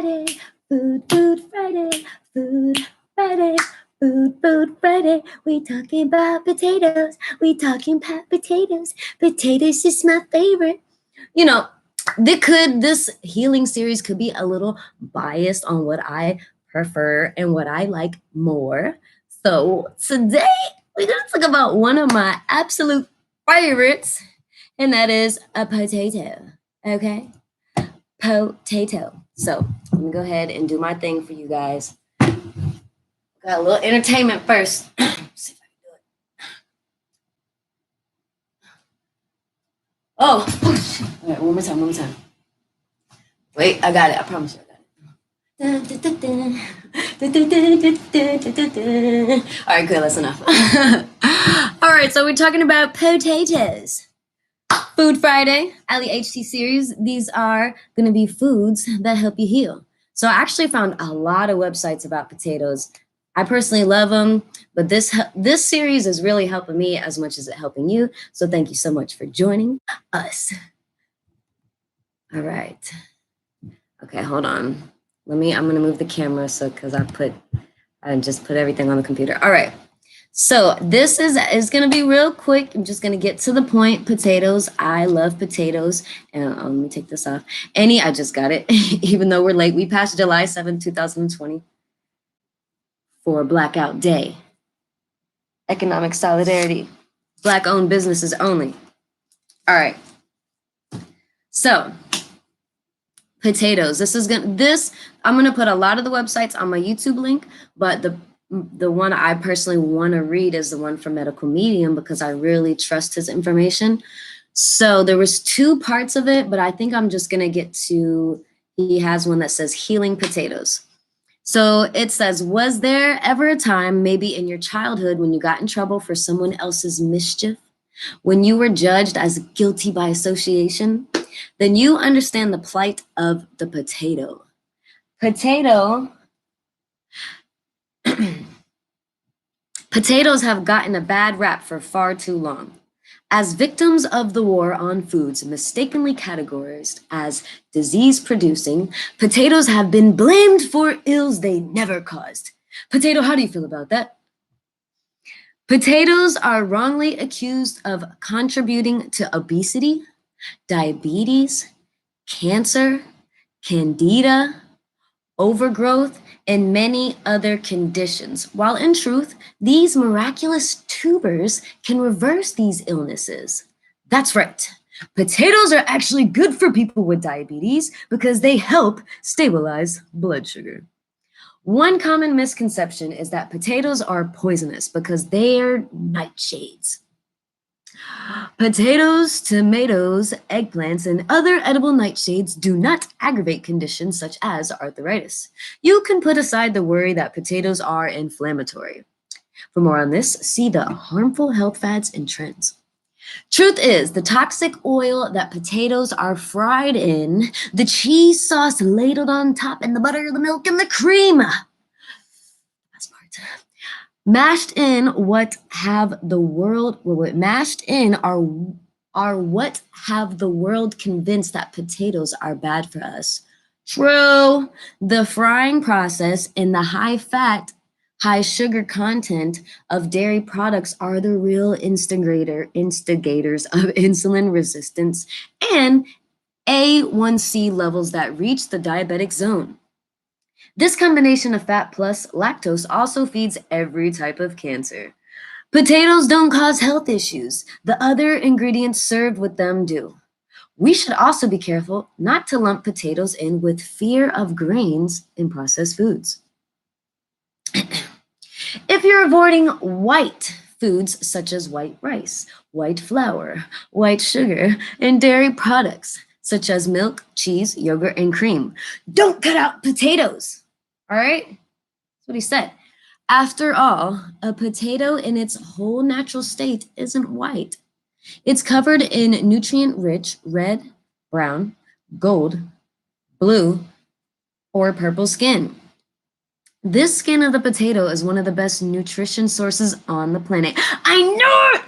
Friday, Food Friday, Food Friday, Food Friday. We talking about potatoes. We talking about potatoes. Potatoes is my favorite. You know, this healing series could be a little biased on what I prefer and what I like more. So today we're gonna talk about one of my absolute favorites, and that is a potato. Okay, potato. So let me go ahead and do my thing for you guys. Got a little entertainment first. See if I can do it. Oh, shit. All right, one more time. Wait, I got it. I promise you I got it. All right, good. That's enough. All right, so we're talking about potatoes. Food Friday, AlleyHTseries. These are going to be foods that help you heal. So I actually found a lot of websites about potatoes. I personally love them, but this series is really helping me as much as it's helping you. So thank you so much for joining us. All right. Okay, hold on. I'm going to move the camera because I just put everything on the computer. All right. So this is going to be real quick. I'm just going to get to the point. Potatoes. I love potatoes. And let me take this off. I just got it. Even though we're late, we passed July 7th, 2020 for Blackout Day. Economic solidarity. Black-owned businesses only. All right. So potatoes. I'm going to put a lot of the websites on my YouTube link, but the one I personally want to read is the one from Medical Medium because I really trust his information. So there was 2 parts of it, but I think I'm just going to get to, he has one that says healing potatoes. So it says, was there ever a time, maybe in your childhood, when you got in trouble for someone else's mischief? When you were judged as guilty by association? Then you understand the plight of the potato. Potatoes have gotten a bad rap for far too long. As victims of the war on foods mistakenly categorized as disease-producing, potatoes have been blamed for ills they never caused. Potato, how do you feel about that? Potatoes are wrongly accused of contributing to obesity, diabetes, cancer, candida, overgrowth, and many other conditions, while in truth, these miraculous tubers can reverse these illnesses. That's right. Potatoes are actually good for people with diabetes because they help stabilize blood sugar. One common misconception is that potatoes are poisonous because they're nightshades. Potatoes, tomatoes, eggplants, and other edible nightshades do not aggravate conditions such as arthritis. You can put aside the worry that potatoes are inflammatory. For more on this, see the harmful health fads and trends. Truth is, the toxic oil that potatoes are fried in, the cheese sauce ladled on top, and the butter, the milk, and the cream. Best part. Mashed in are what have the world convinced that potatoes are bad for us. True. The frying process and the high fat, high sugar content of dairy products are the real instigators of insulin resistance and A1C levels that reach the diabetic zone. This combination of fat plus lactose also feeds every type of cancer. Potatoes don't cause health issues. The other ingredients served with them do. We should also be careful not to lump potatoes in with fear of grains in processed foods. If you're avoiding white foods such as white rice, white flour, white sugar, and dairy products such as milk, cheese, yogurt, and cream, don't cut out potatoes. All right? That's what he said. After all, a potato in its whole natural state isn't white. It's covered in nutrient-rich red, brown, gold, blue, or purple skin. This skin of the potato is one of the best nutrition sources on the planet. I know it!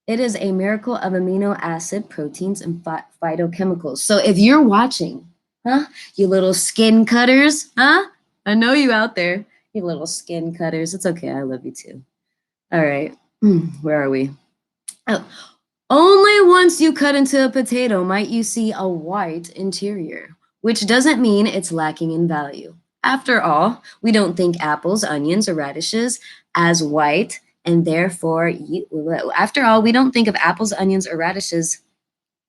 It is a miracle of amino acid, proteins, and phytochemicals. So if you're watching, Huh? You little skin cutters, huh? I know you out there, you little skin cutters. It's okay, I love you too. All right, where are we? Oh, only once you cut into a potato might you see a white interior, which doesn't mean it's lacking in value. After all, we don't think apples, onions, or radishes as white, and therefore, after all, we don't think of apples, onions, or radishes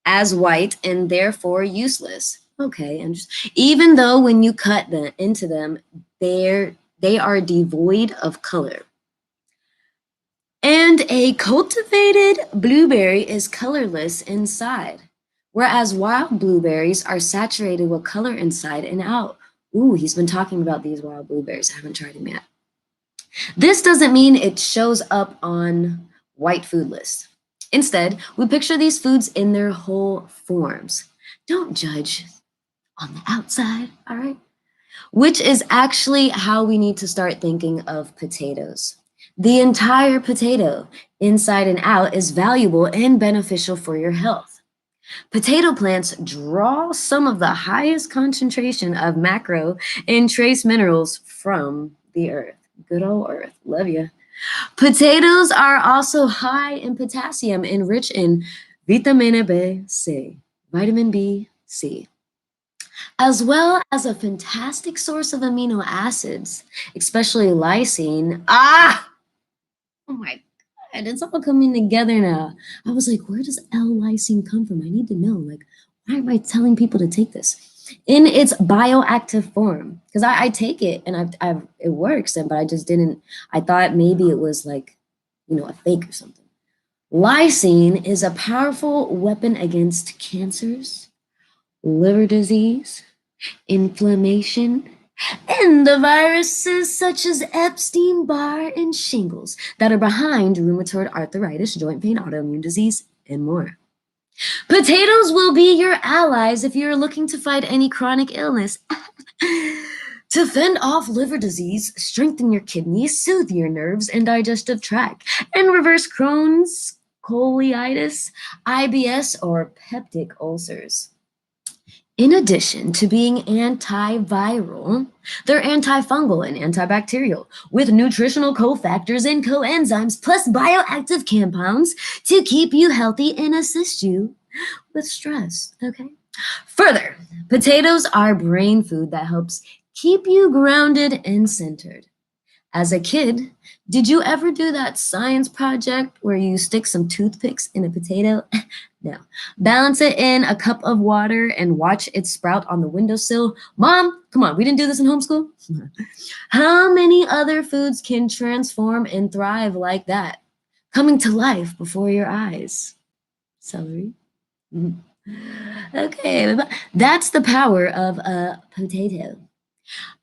as white and therefore useless. Okay, and even though when you cut into them, they are devoid of color. And a cultivated blueberry is colorless inside, whereas wild blueberries are saturated with color inside and out. Ooh, he's been talking about these wild blueberries. I haven't tried them yet. This doesn't mean it shows up on white food lists. Instead, we picture these foods in their whole forms. Don't judge on the outside, all right? Which is actually how we need to start thinking of potatoes. The entire potato, inside and out, is valuable and beneficial for your health. Potato plants draw some of the highest concentration of macro and trace minerals from the earth. Good old earth, love you. Potatoes are also high in potassium and rich in vitamina B, vitamin B, C, as well as a fantastic source of amino acids, especially lysine. Oh my God, it's all coming together now. I was like, where does L-lysine come from? I need to know. Like, why am I telling people to take this? In its bioactive form, because I take it and it works, but I just didn't, I thought maybe it was like, a fake or something. Lysine is a powerful weapon against cancers, liver disease, inflammation, and the viruses such as Epstein-Barr and shingles that are behind rheumatoid arthritis, joint pain, autoimmune disease, and more. Potatoes will be your allies if you're looking to fight any chronic illness. To fend off liver disease, strengthen your kidneys, soothe your nerves and digestive tract, and reverse Crohn's, colitis, IBS, or peptic ulcers. In addition to being antiviral, they're antifungal and antibacterial, with nutritional cofactors and coenzymes plus bioactive compounds to keep you healthy and assist you with stress, okay? Further, potatoes are brain food that helps keep you grounded and centered. As a kid, did you ever do that science project where you stick some toothpicks in a potato? No. Balance it in a cup of water and watch it sprout on the windowsill? Mom, come on, we didn't do this in homeschool? How many other foods can transform and thrive like that? Coming to life before your eyes. Celery. Okay, that's the power of a potato.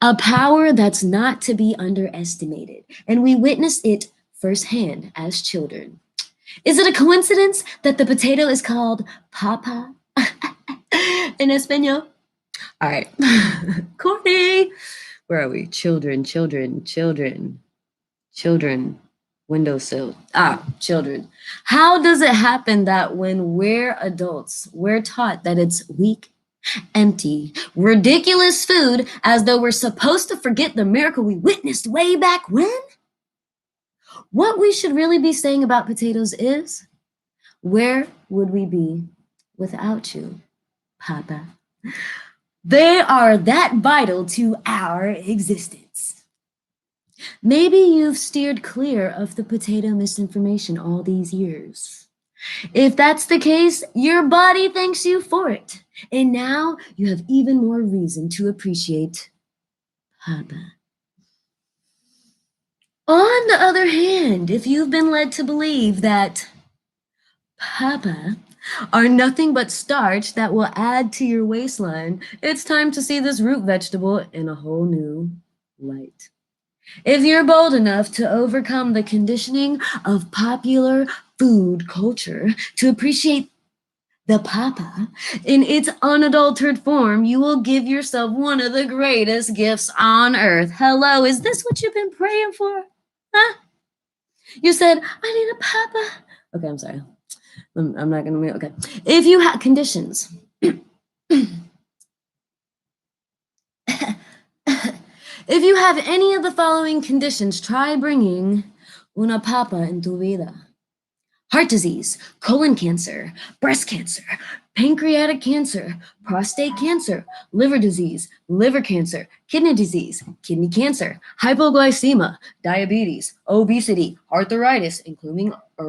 A power that's not to be underestimated, and we witnessed it firsthand as children. Is it a coincidence that the potato is called papa in Espanol? All right, Courtney, where are we? Children, windowsill. Children. How does it happen that when we're adults, we're taught that it's weak, empty, ridiculous food as though we're supposed to forget the miracle we witnessed way back when? What we should really be saying about potatoes is, where would we be without you, Papa? They are that vital to our existence. Maybe you've steered clear of the potato misinformation all these years. If that's the case, your body thanks you for it. And now you have even more reason to appreciate Papa. On the other hand, if you've been led to believe that Papa are nothing but starch that will add to your waistline, it's time to see this root vegetable in a whole new light. If you're bold enough to overcome the conditioning of popular food culture to appreciate the papa in its unadulterated form, you will give yourself one of the greatest gifts on earth. Hello, is this what you've been praying for? Huh? You said, I need a papa. Okay, I'm sorry. I'm not gonna, okay. If you have conditions, If you have any of the following conditions, try bringing una papa en tu vida. Heart disease, colon cancer, breast cancer, pancreatic cancer, prostate cancer, liver disease, liver cancer, kidney disease, kidney cancer, hypoglycemia, diabetes, obesity, arthritis, including a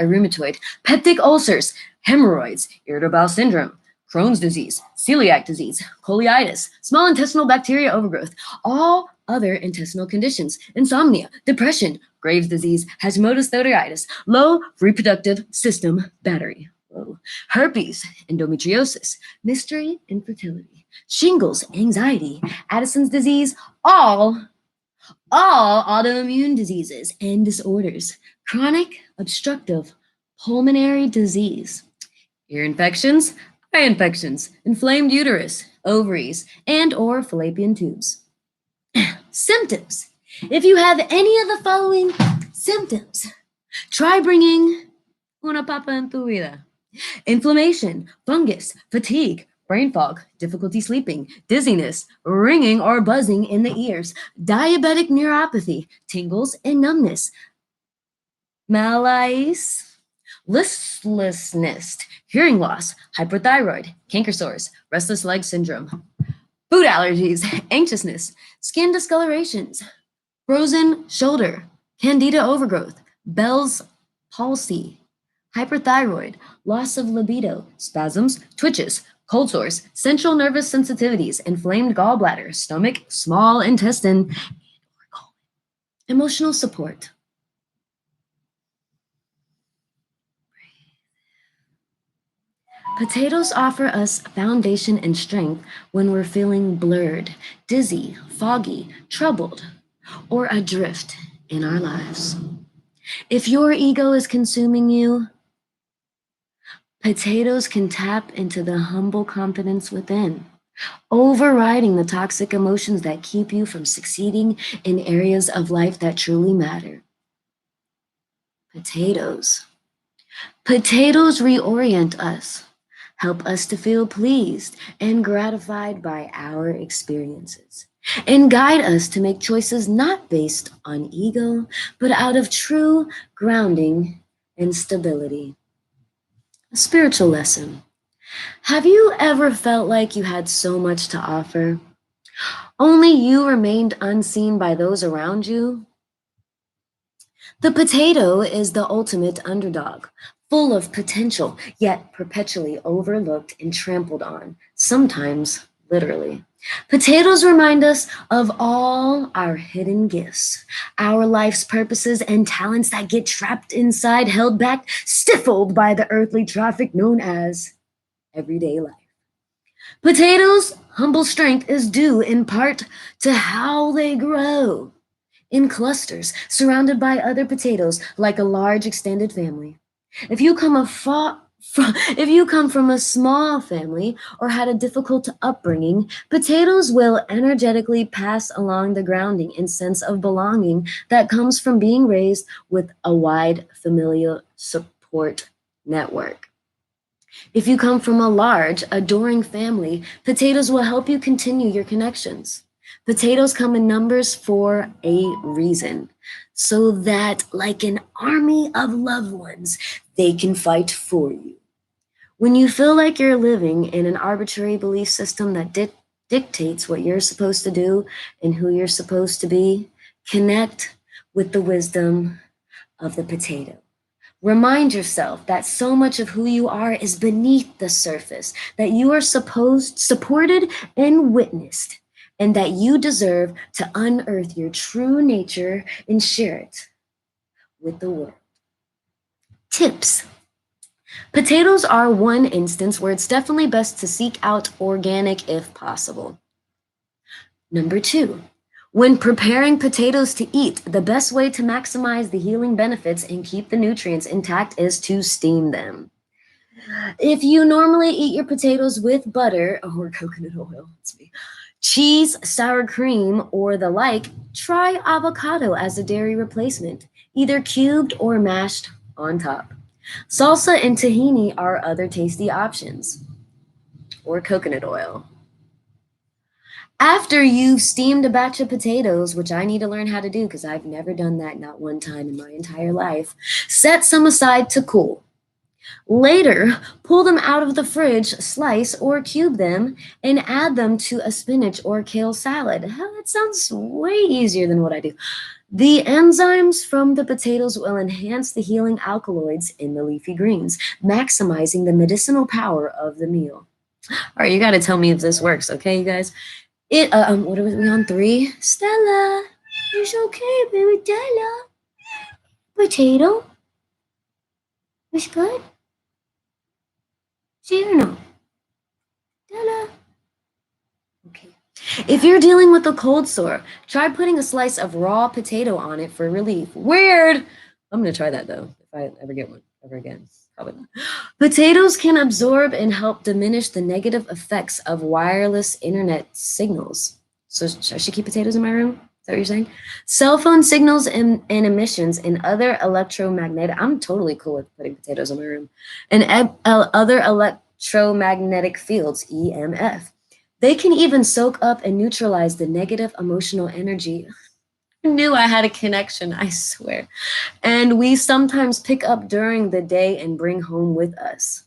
rheumatoid, peptic ulcers, hemorrhoids, irritable bowel syndrome, Crohn's disease, celiac disease, colitis, small intestinal bacteria overgrowth, all other intestinal conditions, insomnia, depression, Graves' disease, Hashimoto's thyroiditis, low reproductive system battery, herpes, endometriosis, mystery, infertility, shingles, anxiety, Addison's disease, all autoimmune diseases and disorders, chronic obstructive pulmonary disease, ear infections, eye infections, inflamed uterus, ovaries, and or fallopian tubes. Symptoms. If you have any of the following symptoms, try bringing una papa en tu vida. Inflammation, fungus, fatigue, brain fog, difficulty sleeping, dizziness, ringing or buzzing in the ears, diabetic neuropathy, tingles and numbness, malaise, listlessness, hearing loss, hyperthyroid, canker sores, restless leg syndrome, food allergies, anxiousness, skin discolorations, frozen shoulder, candida overgrowth, Bell's palsy, hyperthyroid, loss of libido, spasms, twitches, cold sores, central nervous sensitivities, inflamed gallbladder, stomach, small intestine, emotional support. Potatoes offer us foundation and strength when we're feeling blurred, dizzy, foggy, troubled, or adrift in our lives. If your ego is consuming you, potatoes can tap into the humble confidence within, overriding the toxic emotions that keep you from succeeding in areas of life that truly matter. Potatoes. Potatoes reorient us, help us to feel pleased and gratified by our experiences, and guide us to make choices not based on ego, but out of true grounding and stability. A spiritual lesson. Have you ever felt like you had so much to offer, only you remained unseen by those around you? The potato is the ultimate underdog, full of potential, yet perpetually overlooked and trampled on, sometimes literally. Potatoes remind us of all our hidden gifts, our life's purposes and talents that get trapped inside, held back, stifled by the earthly traffic known as everyday life. Potatoes' humble strength is due in part to how they grow in clusters, surrounded by other potatoes like a large extended family. If you come from a small family or had a difficult upbringing, potatoes will energetically pass along the grounding and sense of belonging that comes from being raised with a wide familial support network. If you come from a large, adoring family, potatoes will help you continue your connections. Potatoes come in numbers for a reason, so that, like an army of loved ones, they can fight for you. When you feel like you're living in an arbitrary belief system that dictates what you're supposed to do and who you're supposed to be, connect with the wisdom of the potato. Remind yourself that so much of who you are is beneath the surface, that you are supported and witnessed, and that you deserve to unearth your true nature and share it with the world. Tips. Potatoes are one instance where it's definitely best to seek out organic if possible. Number 2, when preparing potatoes to eat, the best way to maximize the healing benefits and keep the nutrients intact is to steam them. If you normally eat your potatoes with butter or coconut oil, cheese, sour cream, or the like, try avocado as a dairy replacement, either cubed or mashed on top. Salsa and tahini are other tasty options, or coconut oil. After you've steamed a batch of potatoes, which I need to learn how to do because I've never done that, not one time in my entire life, set some aside to cool. Later, pull them out of the fridge, slice or cube them, and add them to a spinach or kale salad. That sounds way easier than what I do. The enzymes from the potatoes will enhance the healing alkaloids in the leafy greens, maximizing the medicinal power of the meal. All right, you got to tell me if this works, okay, you guys? What are we on 3? Stella, it's okay, baby Stella. Potato, it's good. See or no? Stella. Okay. If you're dealing with a cold sore, try putting a slice of raw potato on it for relief. Weird. I'm gonna try that though, if I ever get one ever again. Probably not. Potatoes can absorb and help diminish the negative effects of wireless internet signals. So I should keep potatoes in my room? Is that what you're saying? Cell phone signals and emissions and other electromagnetic. I'm totally cool with putting potatoes in my room. And other electromagnetic fields, EMF. They can even soak up and neutralize the negative emotional energy. I knew I had a connection, I swear. And we sometimes pick up during the day and bring home with us.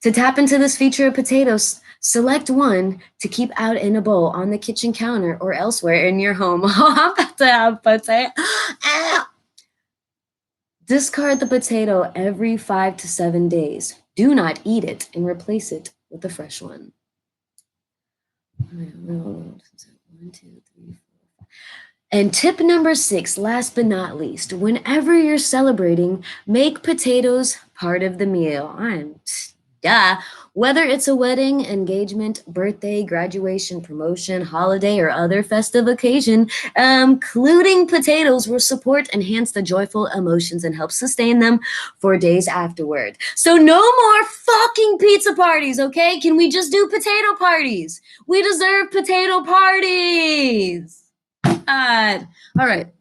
To tap into this feature of potatoes, select one to keep out in a bowl on the kitchen counter or elsewhere in your home. Oh, I'm about to have potato. Discard the potato every 5 to 7 days. Do not eat it and replace it with a fresh one. 1, 2, 3, 4. And tip number 6, last but not least, whenever you're celebrating, make potatoes part of the meal. Whether it's a wedding, engagement, birthday, graduation, promotion, holiday, or other festive occasion, including potatoes will support, enhance the joyful emotions and help sustain them for days afterward. So no more fucking pizza parties, okay? Can we just do potato parties? We deserve potato parties. God. All right.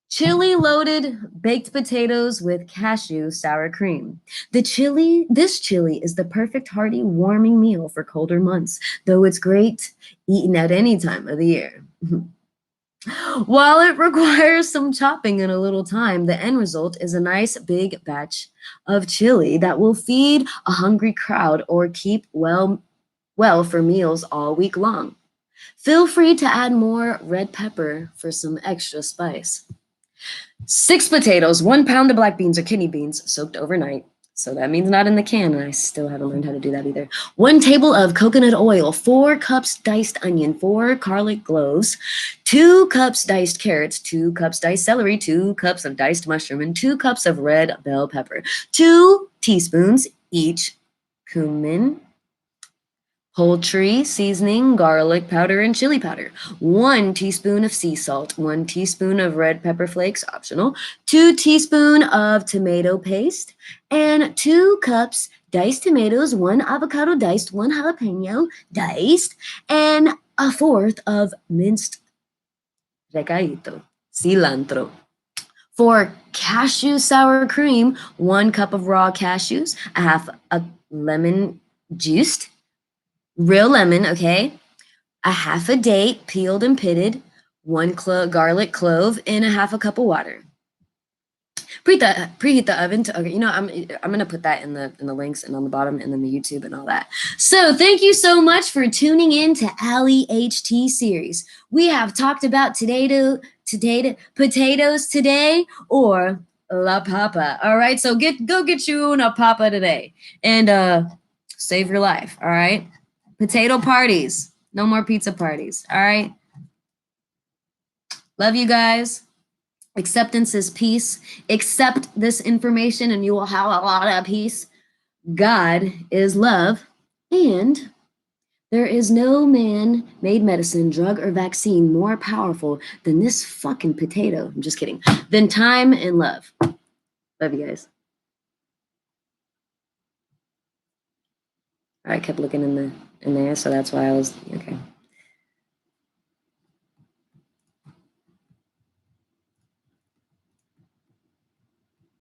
Chili loaded baked potatoes with cashew sour cream. This chili is the perfect hearty warming meal for colder months, though it's great eaten at any time of the year. While it requires some chopping and a little time, the end result is a nice big batch of chili that will feed a hungry crowd or keep well for meals all week long. Feel free to add more red pepper for some extra spice. 6 potatoes, 1 pound of black beans or kidney beans soaked overnight. So that means not in the can, and I still haven't learned how to do that either. 1 table of coconut oil, 4 cups diced onion, 4 garlic cloves, 2 cups diced carrots, 2 cups diced celery, 2 cups of diced mushroom, and 2 cups of red bell pepper. 2 teaspoons each cumin, poultry seasoning, garlic powder, and chili powder. 1 teaspoon of sea salt, 1 teaspoon of red pepper flakes, optional, 2 teaspoons of tomato paste, and 2 cups diced tomatoes, 1 avocado diced, 1 jalapeno diced, and 1/4 of minced recadito, cilantro. For cashew sour cream, 1 cup of raw cashews, 1/2 a lemon juiced, real lemon, okay? 1/2 a date, peeled and pitted, 1 garlic clove, and 1/2 a cup of water. Preheat the oven to, okay, I'm gonna put that in the links and on the bottom and then the YouTube and all that. So thank you so much for tuning in to AlleyHTseries. We have talked about potatoes today, or la papa. All right, so go get you una papa today and save your life. All right. Potato parties. No more pizza parties. All right. Love you guys. Acceptance is peace. Accept this information and you will have a lot of peace. God is love. And there is no man-made medicine, drug, or vaccine more powerful than this fucking potato. I'm just kidding. Than time and love. Love you guys. I kept looking in there, so that's why I was okay.